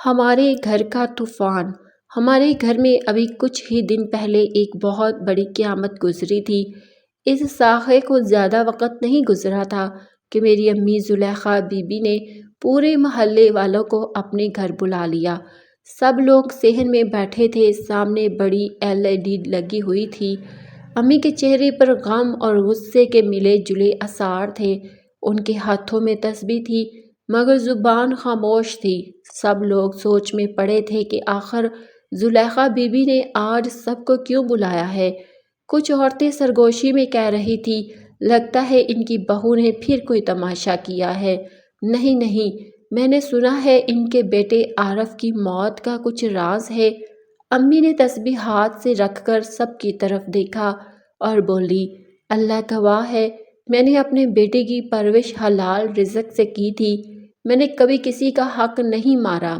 ہمارے گھر کا طوفان۔ ہمارے گھر میں ابھی کچھ ہی دن پہلے ایک بہت بڑی قیامت گزری تھی۔ اس ساخے کو زیادہ وقت نہیں گزرا تھا کہ میری امی زلیخا بی بی نے پورے محلے والوں کو اپنے گھر بلا لیا۔ سب لوگ صحن میں بیٹھے تھے، سامنے بڑی LED لگی ہوئی تھی۔ امی کے چہرے پر غم اور غصے کے ملے جلے آثار تھے۔ ان کے ہاتھوں میں تسبیح تھی مگر زبان خاموش تھی۔ سب لوگ سوچ میں پڑے تھے کہ آخر زلیخا بی بی نے آج سب کو کیوں بلایا ہے۔ کچھ عورتیں سرگوشی میں کہہ رہی تھی، لگتا ہے ان کی بہو نے پھر کوئی تماشا کیا ہے۔ نہیں نہیں، میں نے سنا ہے ان کے بیٹے عارف کی موت کا کچھ راز ہے۔ امی نے تسبیح ہاتھ سے رکھ کر سب کی طرف دیکھا اور بولی، اللہ گواہ ہے، میں نے اپنے بیٹے کی پرورش حلال رزق سے کی تھی۔ میں نے کبھی کسی کا حق نہیں مارا،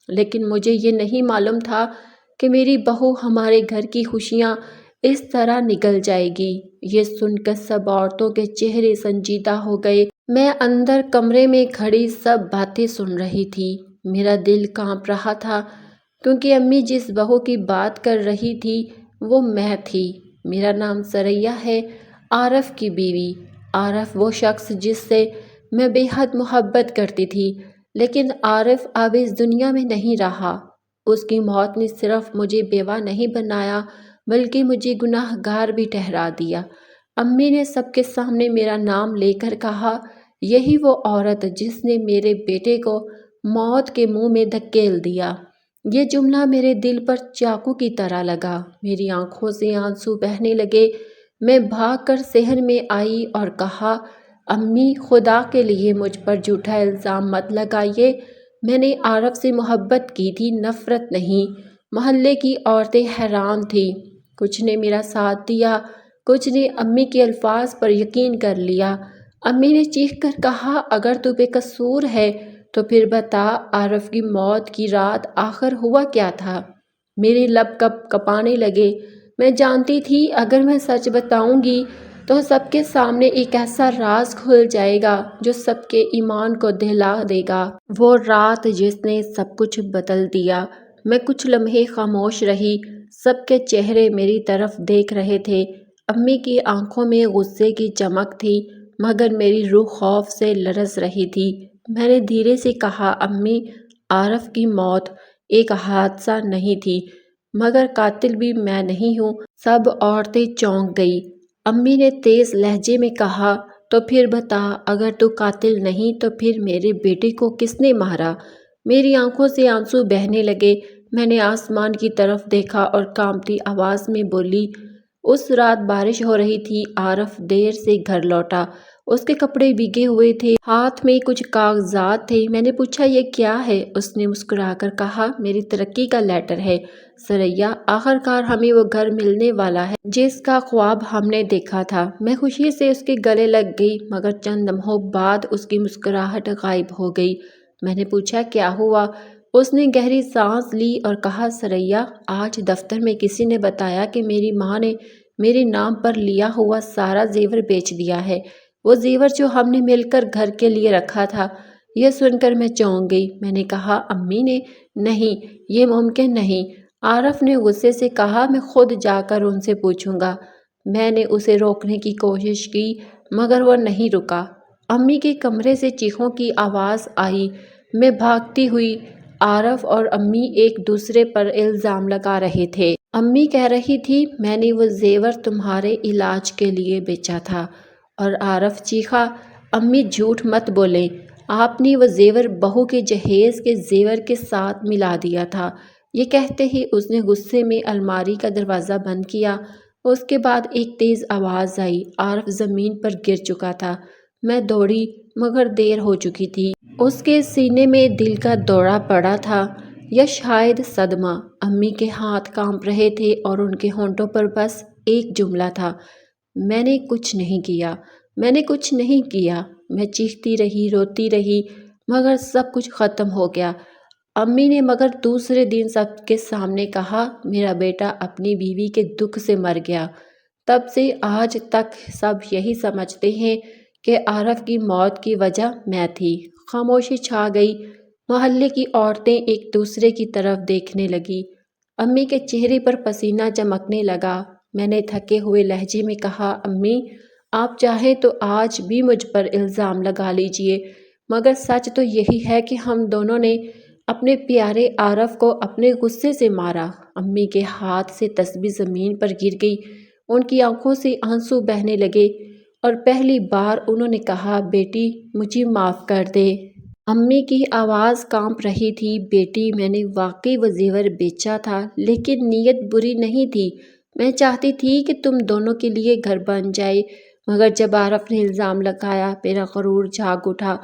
لیکن مجھے یہ نہیں معلوم تھا کہ میری بہو ہمارے گھر کی خوشیاں اس طرح نگل جائے گی۔ یہ سن کر سب عورتوں کے چہرے سنجیدہ ہو گئے۔ میں اندر کمرے میں کھڑی سب باتیں سن رہی تھی۔ میرا دل کانپ رہا تھا کیونکہ امی جس بہو کی بات کر رہی تھی وہ میں تھی۔ میرا نام ثریا ہے، عارف کی بیوی۔ عارف وہ شخص جس سے میں بے حد محبت کرتی تھی، لیکن عارف اب اس دنیا میں نہیں رہا۔ اس کی موت نے صرف مجھے بیوہ نہیں بنایا بلکہ مجھے گناہ گار بھی ٹھہرا دیا۔ امی نے سب کے سامنے میرا نام لے کر کہا، یہی وہ عورت جس نے میرے بیٹے کو موت کے منہ میں دھکیل دیا۔ یہ جملہ میرے دل پر چاقو کی طرح لگا۔ میری آنکھوں سے آنسو بہنے لگے۔ میں بھاگ کر صحن میں آئی اور کہا، امی خدا کے لیے مجھ پر جھوٹا الزام مت لگائیے۔ میں نے عارف سے محبت کی تھی، نفرت نہیں۔ محلے کی عورتیں حیران تھیں۔ کچھ نے میرا ساتھ دیا، کچھ نے امی کے الفاظ پر یقین کر لیا۔ امی نے چیخ کر کہا، اگر تو بے قصور ہے تو پھر بتا، عارف کی موت کی رات آخر ہوا کیا تھا؟ میرے لب کپ کپانے لگے۔ میں جانتی تھی اگر میں سچ بتاؤں گی تو سب کے سامنے ایک ایسا راز کھل جائے گا جو سب کے ایمان کو دہلا دے گا۔ وہ رات جس نے سب کچھ بدل دیا۔ میں کچھ لمحے خاموش رہی۔ سب کے چہرے میری طرف دیکھ رہے تھے۔ امی کی آنکھوں میں غصے کی چمک تھی مگر میری روح خوف سے لرز رہی تھی۔ میں نے دھیرے سے کہا، امی عارف کی موت ایک حادثہ نہیں تھی مگر قاتل بھی میں نہیں ہوں۔ سب عورتیں چونک گئی۔ امی نے تیز لہجے میں کہا، تو پھر بتا، اگر تو قاتل نہیں تو پھر میرے بیٹے کو کس نے مارا؟ میری آنکھوں سے آنسو بہنے لگے۔ میں نے آسمان کی طرف دیکھا اور کانپتی آواز میں بولی، اس رات بارش ہو رہی تھی، عارف دیر سے گھر لوٹا، اس کے کپڑے بھیگے ہوئے تھے، ہاتھ میں کچھ کاغذات تھے۔ میں نے پوچھا، یہ کیا ہے؟ اس نے مسکرا کر کہا، میری ترقی کا لیٹر ہے ثریا، آخر کار ہمیں وہ گھر ملنے والا ہے جس کا خواب ہم نے دیکھا تھا۔ میں خوشی سے اس کے گلے لگ گئی مگر چند لمحوں بعد اس کی مسکراہٹ غائب ہو گئی۔ میں نے پوچھا، کیا ہوا؟ اس نے گہری سانس لی اور کہا، ثریا، آج دفتر میں کسی نے بتایا کہ میری ماں نے میرے نام پر لیا ہوا سارا زیور بیچ دیا ہے، وہ زیور جو ہم نے مل کر گھر کے لیے رکھا تھا۔ یہ سن کر میں چونک گئی۔ میں نے کہا، امی نے؟ نہیں، یہ ممکن نہیں۔ عارف نے غصے سے کہا، میں خود جا کر ان سے پوچھوں گا۔ میں نے اسے روکنے کی کوشش کی مگر وہ نہیں رکا۔ امی کے کمرے سے چیخوں کی آواز آئی۔ میں بھاگتی ہوئی۔ عارف اور امی ایک دوسرے پر الزام لگا رہے تھے۔ امی کہہ رہی تھی، میں نے وہ زیور تمہارے علاج کے لیے بیچا تھا، اور عارف چیخا، امی جھوٹ مت بولیں، آپ نے وہ زیور بہو کے جہیز کے زیور کے ساتھ ملا دیا تھا۔ یہ کہتے ہی اس نے غصے میں الماری کا دروازہ بند کیا۔ اس کے بعد ایک تیز آواز آئی، عارف زمین پر گر چکا تھا۔ میں دوڑی مگر دیر ہو چکی تھی۔ اس کے سینے میں دل کا دورہ پڑا تھا یا شاید صدمہ۔ امی کے ہاتھ کانپ رہے تھے اور ان کے ہونٹوں پر بس ایک جملہ تھا، میں نے کچھ نہیں کیا، میں نے کچھ نہیں کیا۔ میں چیختی رہی، روتی رہی مگر سب کچھ ختم ہو گیا۔ امی نے مگر دوسرے دن سب کے سامنے کہا، میرا بیٹا اپنی بیوی کے دکھ سے مر گیا۔ تب سے آج تک سب یہی سمجھتے ہیں کہ عارف کی موت کی وجہ میں تھی۔ خاموشی چھا گئی۔ محلے کی عورتیں ایک دوسرے کی طرف دیکھنے لگی۔ امی کے چہرے پر پسینہ چمکنے لگا۔ میں نے تھکے ہوئے لہجے میں کہا، امی آپ چاہیں تو آج بھی مجھ پر الزام لگا لیجئے، مگر سچ تو یہی ہے کہ ہم دونوں نے اپنے پیارے عارف کو اپنے غصے سے مارا۔ امی کے ہاتھ سے تسبیح زمین پر گر گئی، ان کی آنکھوں سے آنسو بہنے لگے اور پہلی بار انہوں نے کہا، بیٹی مجھے معاف کر دے۔ امی کی آواز کانپ رہی تھی۔ بیٹی میں نے واقعی وہ زیور بیچا تھا، لیکن نیت بری نہیں تھی۔ میں چاہتی تھی کہ تم دونوں کے لیے گھر بن جائے، مگر جب عارف نے الزام لگایا میرا غرور جاگ اٹھا۔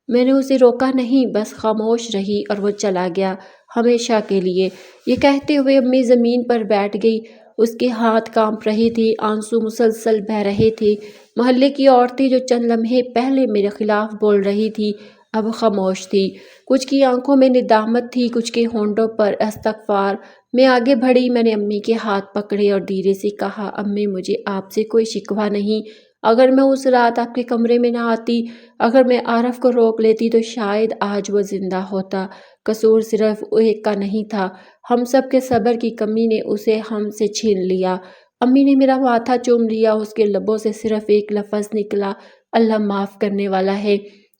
میں نے اسے روکا نہیں، بس خاموش رہی اور وہ چلا گیا ہمیشہ کے لیے۔ یہ کہتے ہوئے امی زمین پر بیٹھ گئی۔ اس کے ہاتھ کانپ رہے تھے، آنسو مسلسل بہہ رہے تھے۔ محلے کی عورتیں جو چند لمحے پہلے میرے خلاف بول رہی تھی اب خاموش تھی۔ کچھ کی آنکھوں میں ندامت تھی، کچھ کے ہونٹوں پر استغفار۔ میں آگے بڑھی، میں نے امی کے ہاتھ پکڑے اور دھیرے سے کہا، امی مجھے آپ سے کوئی شکوہ نہیں۔ اگر میں اس رات آپ کے کمرے میں نہ آتی، اگر میں عارف کو روک لیتی تو شاید آج وہ زندہ ہوتا۔ قصور صرف ایک کا نہیں تھا، ہم سب کے صبر کی کمی نے اسے ہم سے چھین لیا۔ امی نے میرا ماتھا چوم لیا، اس کے لبوں سے صرف ایک لفظ نکلا، اللہ معاف کرنے والا ہے۔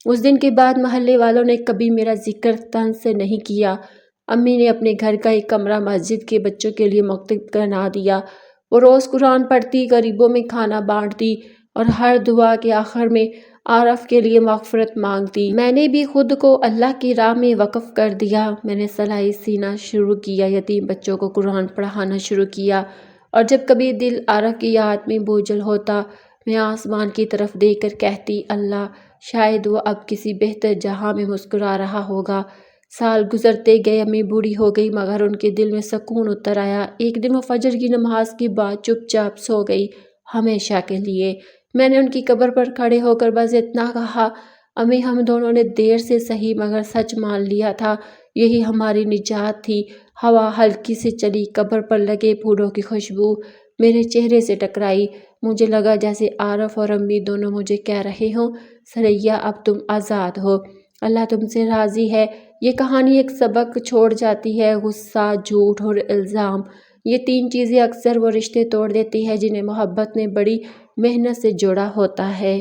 اس دن کے بعد محلے والوں نے کبھی میرا ذکر طنز سے نہیں کیا۔ امی نے اپنے گھر کا ایک کمرہ مسجد کے بچوں کے لیے مختص بنا دیا۔ وہ روز قرآن پڑھتی، غریبوں میں کھانا بانٹتی اور ہر دعا کے آخر میں عارف کے لیے مغفرت مانگتی۔ میں نے بھی خود کو اللہ کی راہ میں وقف کر دیا۔ میں نے سلائی سینا شروع کیا، یتیم بچوں کو قرآن پڑھانا شروع کیا، اور جب کبھی دل عارف کی یاد میں بوجھل ہوتا، میں آسمان کی طرف دیکھ کر کہتی، اللہ شاید وہ اب کسی بہتر جہاں میں مسکرا رہا ہوگا۔ سال گزرتے گئے، امی بوڑھی ہو گئی مگر ان کے دل میں سکون اتر آیا۔ ایک دن وہ فجر کی نماز کے بعد چپ چاپ سو گئی ہمیشہ کے لیے۔ میں نے ان کی قبر پر کھڑے ہو کر بس اتنا کہا، امی ہم دونوں نے دیر سے صحیح مگر سچ مان لیا تھا، یہی ہماری نجات تھی۔ ہوا ہلکی سے چلی، قبر پر لگے پھولوں کی خوشبو میرے چہرے سے ٹکرائی۔ مجھے لگا جیسے عارف اور امی دونوں مجھے کہہ رہے ہوں، ثریا اب تم آزاد ہو، اللہ تم سے راضی ہے۔ یہ کہانی ایک سبق چھوڑ جاتی ہے، غصہ، جھوٹ اور الزام، یہ تین چیزیں اکثر وہ رشتے توڑ دیتی ہے جنہیں محبت نے بڑی محنت سے جوڑا ہوتا ہے۔